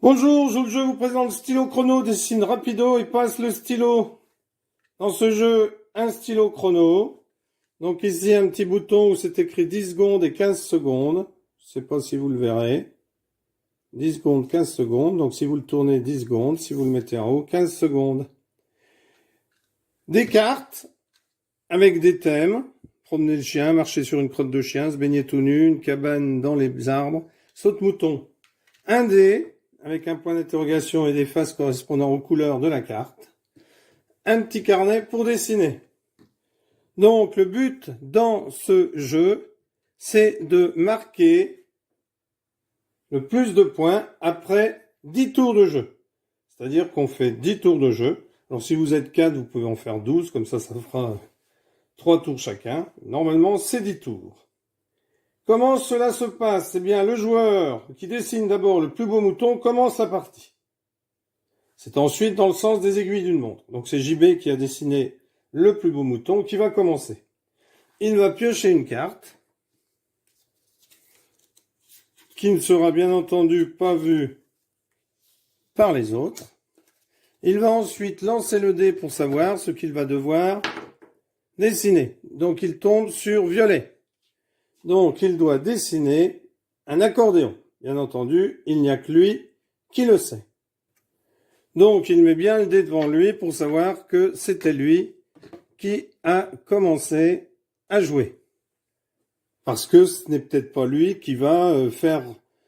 Bonjour, joue le jeu vous présente le stylo chrono, dessine rapido et passe le stylo. Dans ce jeu, un stylo chrono. Donc ici, un petit bouton où c'est écrit 10 secondes et 15 secondes. Je ne sais pas si vous le verrez. 10 secondes, 15 secondes. Donc si vous le tournez, 10 secondes. Si vous le mettez en haut, 15 secondes. Des cartes avec des thèmes. Promener le chien, marcher sur une crotte de chien, se baigner tout nu, une cabane dans les arbres, saute-mouton. Un dé avec un point d'interrogation et des faces correspondant aux couleurs de la carte. Un petit carnet pour dessiner. Donc le but dans ce jeu, c'est de marquer le plus de points après 10 tours de jeu. C'est-à-dire qu'on fait 10 tours de jeu. Alors si vous êtes 4, vous pouvez en faire 12, comme ça fera 3 tours chacun. Normalement, c'est 10 tours. Comment cela se passe? Eh bien, le joueur qui dessine d'abord le plus beau mouton commence la partie. C'est ensuite dans le sens des aiguilles d'une montre. Donc c'est JB qui a dessiné le plus beau mouton qui va commencer. Il va piocher une carte qui ne sera bien entendu pas vue par les autres. Il va ensuite lancer le dé pour savoir ce qu'il va devoir dessiner. Donc il tombe sur violet. Donc il doit dessiner un accordéon. Bien entendu, il n'y a que lui qui le sait. Donc il met bien le dé devant lui pour savoir que c'était lui qui a commencé à jouer. Parce que ce n'est peut-être pas lui qui va faire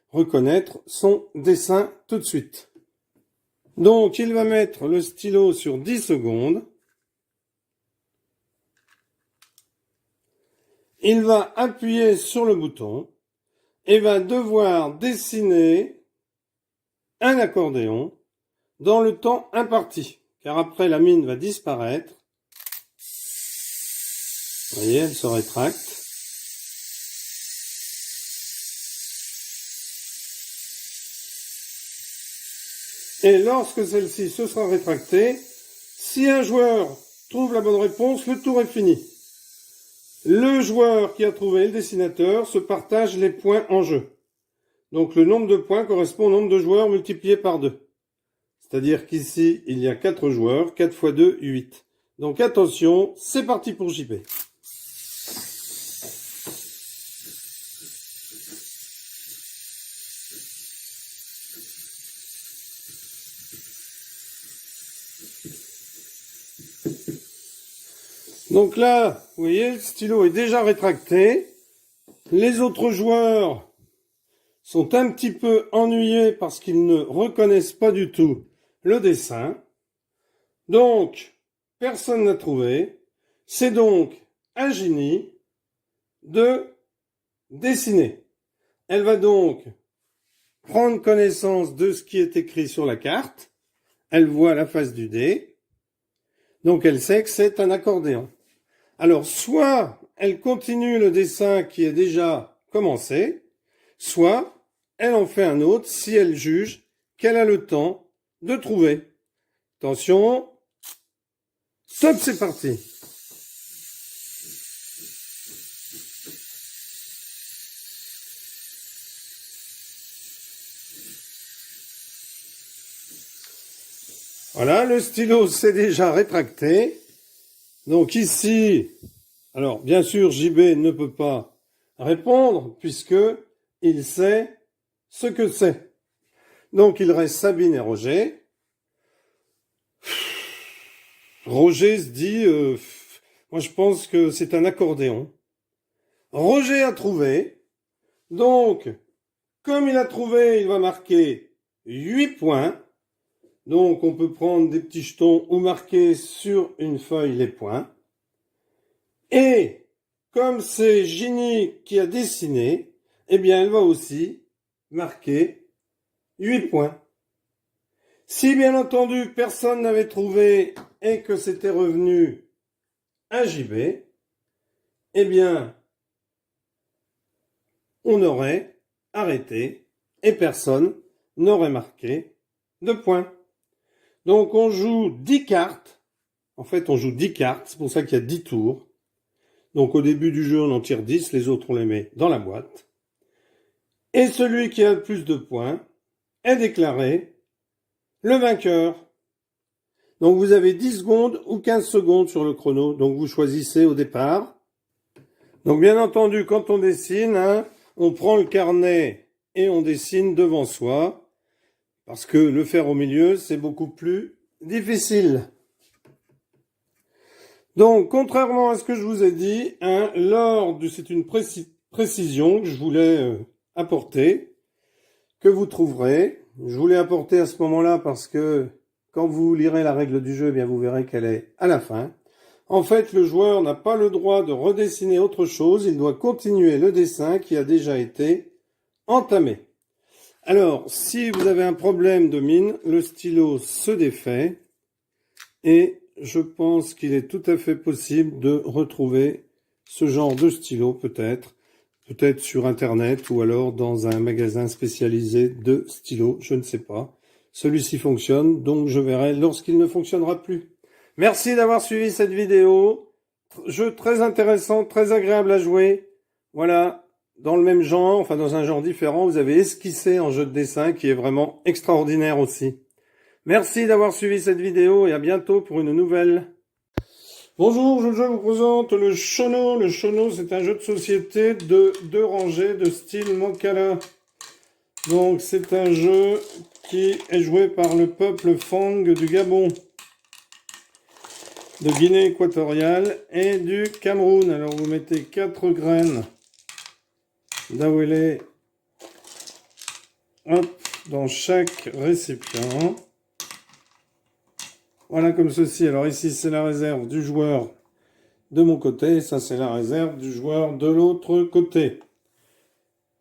reconnaître son dessin tout de suite. Donc il va mettre le stylo sur 10 secondes. Il va appuyer sur le bouton et va devoir dessiner un accordéon dans le temps imparti, car après la mine va disparaître. Vous voyez, elle se rétracte. Et lorsque celle-ci se sera rétractée, si un joueur trouve la bonne réponse, le tour est fini. Le joueur qui a trouvé le dessinateur se partage les points en jeu. Donc le nombre de points correspond au nombre de joueurs multiplié par 2. C'est-à-dire qu'ici, il y a 4 joueurs, 4 x 2, 8. Donc attention, c'est parti pour JP. Donc là, vous voyez, le stylo est déjà rétracté. Les autres joueurs sont un petit peu ennuyés parce qu'ils ne reconnaissent pas du tout le dessin. Donc, personne n'a trouvé. C'est donc à Ginny de dessiner. Elle va donc prendre connaissance de ce qui est écrit sur la carte. Elle voit la face du dé. Donc elle sait que c'est un accordéon. Alors, soit elle continue le dessin qui est déjà commencé, soit elle en fait un autre si elle juge qu'elle a le temps de trouver. Attention, stop, c'est parti. Voilà, le stylo s'est déjà rétracté. Donc ici, alors bien sûr JB ne peut pas répondre puisque il sait ce que c'est. Donc il reste Sabine et Roger. Roger se dit, moi je pense que c'est un accordéon. Roger a trouvé. Donc, comme il a trouvé, il va marquer 8 points. Donc on peut prendre des petits jetons ou marquer sur une feuille les points. Et comme c'est Ginny qui a dessiné, eh bien elle va aussi marquer 8 points. Si bien entendu personne n'avait trouvé et que c'était revenu à JB, eh bien on aurait arrêté et personne n'aurait marqué de points. Donc on joue 10 cartes. En fait, on joue 10 cartes. C'est pour ça qu'il y a 10 tours. Donc au début du jeu, on en tire 10. Les autres, on les met dans la boîte. Et celui qui a le plus de points, est déclaré le vainqueur. Donc vous avez 10 secondes ou 15 secondes sur le chrono, donc vous choisissez au départ. Donc bien entendu, quand on dessine, on prend le carnet et on dessine devant soi, parce que le faire au milieu, c'est beaucoup plus difficile. Donc, contrairement à ce que je vous ai dit, c'est une précision que je voulais apporter, que vous trouverez. Je voulais apporter à ce moment-là parce que quand vous lirez la règle du jeu, eh bien vous verrez qu'elle est à la fin. En fait, le joueur n'a pas le droit de redessiner autre chose, il doit continuer le dessin qui a déjà été entamé. Alors, si vous avez un problème de mine, le stylo se défait et je pense qu'il est tout à fait possible de retrouver ce genre de stylo peut-être sur Internet ou alors dans un magasin spécialisé de stylos, je ne sais pas. Celui-ci fonctionne, donc je verrai lorsqu'il ne fonctionnera plus. Merci d'avoir suivi cette vidéo. Jeu très intéressant, très agréable à jouer. Voilà, dans le même genre, enfin dans un genre différent, vous avez Esquissé en jeu de dessin qui est vraiment extraordinaire aussi. Merci d'avoir suivi cette vidéo et à bientôt pour une nouvelle. Bonjour, je vous présente le Shono. Le Shono, c'est un jeu de société de 2 rangées de style Mancala. Donc, c'est un jeu qui est joué par le peuple Fang du Gabon, de Guinée équatoriale et du Cameroun. Alors, vous mettez 4 graines d'awele dans chaque récipient. Voilà comme ceci. Alors ici, c'est la réserve du joueur de mon côté. Ça, c'est la réserve du joueur de l'autre côté.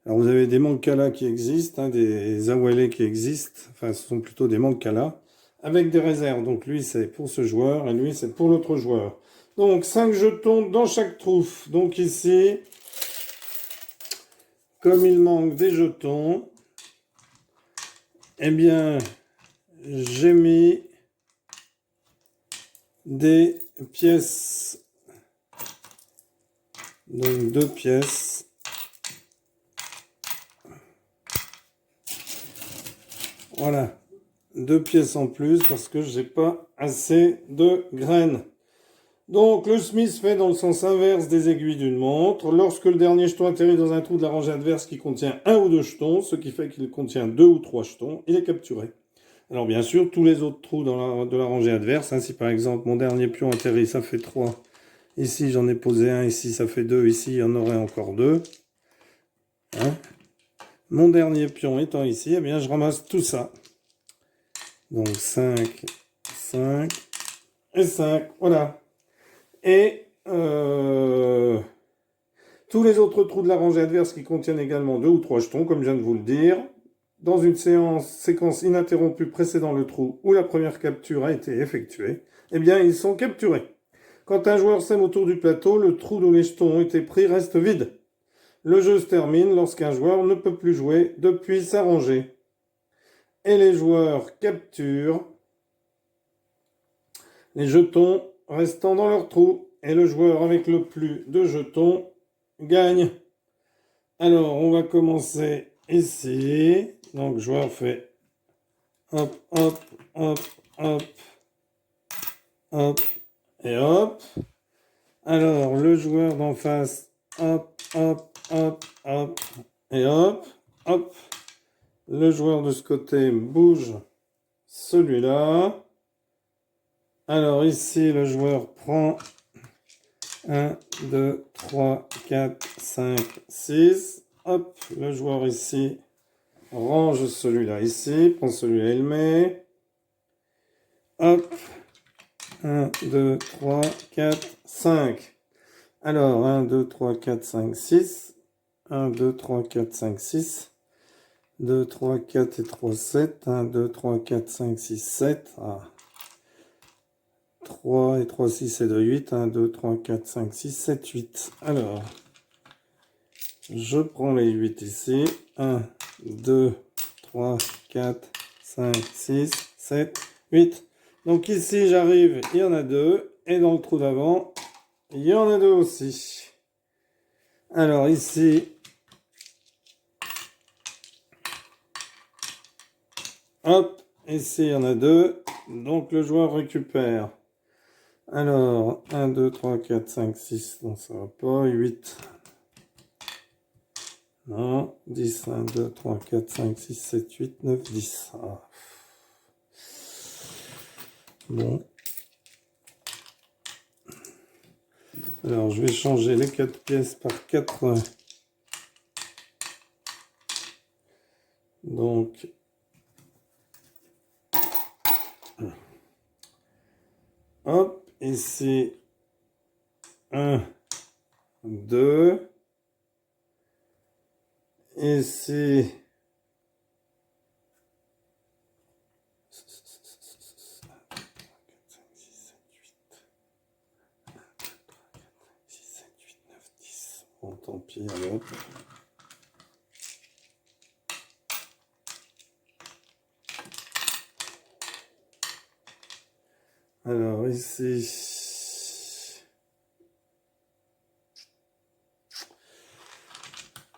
Alors, vous avez des mancala qui existent, des awele qui existent. Enfin, ce sont plutôt des mancala avec des réserves. Donc, lui, c'est pour ce joueur et lui, c'est pour l'autre joueur. Donc, 5 jetons dans chaque trouffe. Donc, ici, comme il manque des jetons, eh bien, j'ai mis des pièces, donc 2 pièces, voilà, 2 pièces en plus parce que j'ai pas assez de graines. Donc le Smith fait dans le sens inverse des aiguilles d'une montre. Lorsque le dernier jeton atterrit dans un trou de la rangée adverse qui contient 1 ou 2 jetons, ce qui fait qu'il contient 2 ou 3 jetons, il est capturé. Alors bien sûr, tous les autres trous de la rangée adverse, si par exemple mon dernier pion atterrit, ça fait 3. Ici j'en ai posé 1, ici ça fait 2, ici il y en aurait encore 2. Mon dernier pion étant ici, eh bien je ramasse tout ça. Donc 5, 5 et 5, voilà. Et tous les autres trous de la rangée adverse qui contiennent également 2 ou 3 jetons, comme je viens de vous le dire, dans une séquence ininterrompue précédant le trou où la première capture a été effectuée, eh bien ils sont capturés. Quand un joueur sème autour du plateau, le trou où les jetons ont été pris reste vide. Le jeu se termine lorsqu'un joueur ne peut plus jouer depuis sa rangée. Et les joueurs capturent les jetons restant dans leur trou. Et le joueur avec le plus de jetons gagne. Alors, on va commencer ici. Donc, le joueur fait hop, hop, hop, hop, hop et hop. Alors, le joueur d'en face, hop, hop, hop, hop et hop, hop. Le joueur de ce côté bouge celui-là. Alors ici, le joueur prend 1, 2, 3, 4, 5, 6. Hop, le joueur ici range celui-là ici, prend celui-là et le met. Hop, 1, 2, 3, 4, 5. Alors, 1, 2, 3, 4, 5, 6. 1, 2, 3, 4, 5, 6. 2, 3, 4 et 3, 7. 1, 2, 3, 4, 5, 6, 7. Ah. 3 et 3, 6 et 2, 8. 1, 2, 3, 4, 5, 6, 7, 8. Alors, je prends les 8 ici. 1, 2, 3, 4, 5, 6, 7, 8. Donc ici, j'arrive, il y en a 2. Et dans le trou d'avant, il y en a 2 aussi. Alors ici, Hop, ici il y en a 2. Donc le joueur récupère. Alors, 1, 2, 3, 4, 5, 6. Non, ça va pas. 8. Non. 10, 1, 2, 3, 4, 5, 6, 7, 8, 9, 10. Ah. Bon. Alors, je vais changer les 4 pièces par 4. Donc, hop, ici, 1, 2. Ici, 10. Bon, tant pis, alors. Alors, ici.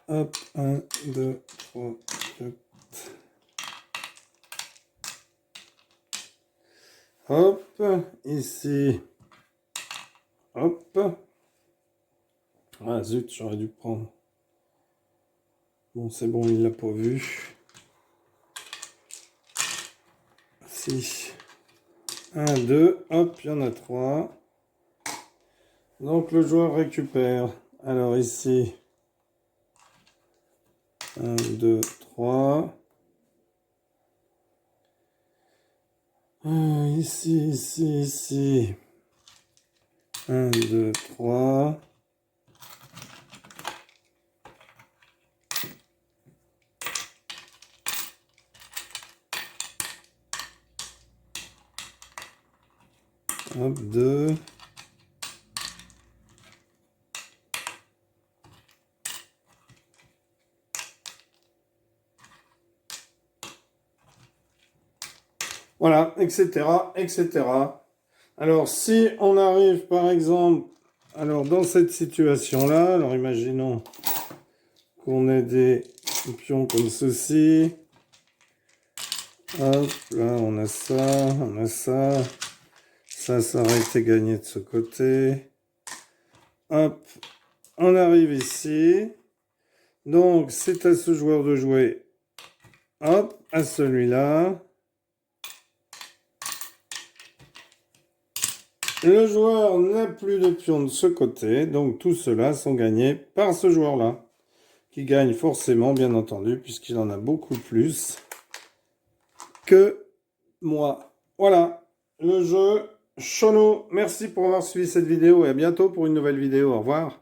Hop, 1, 2, 3, 4. Hop, ici. Hop. Ah zut, j'aurais dû prendre. Bon, c'est bon, il l'a pas vu. Si. 1, 2, hop, il y en a 3. Donc le joueur récupère. Alors ici. 1, 2, 3. Ici. 1, 2, 3. Hop, 2. Voilà, etc., etc. Alors, si on arrive, par exemple, alors dans cette situation-là, alors imaginons qu'on ait des pions comme ceci. Hop, là, on a ça. Ça aurait été gagné de ce côté. Hop, on arrive ici. Donc, c'est à ce joueur de jouer. Hop, à celui-là. Le joueur n'a plus de pions de ce côté, donc tout cela sont gagnés par ce joueur-là, qui gagne forcément, bien entendu, puisqu'il en a beaucoup plus que moi. Voilà, le jeu Shono. Merci pour avoir suivi cette vidéo et à bientôt pour une nouvelle vidéo. Au revoir.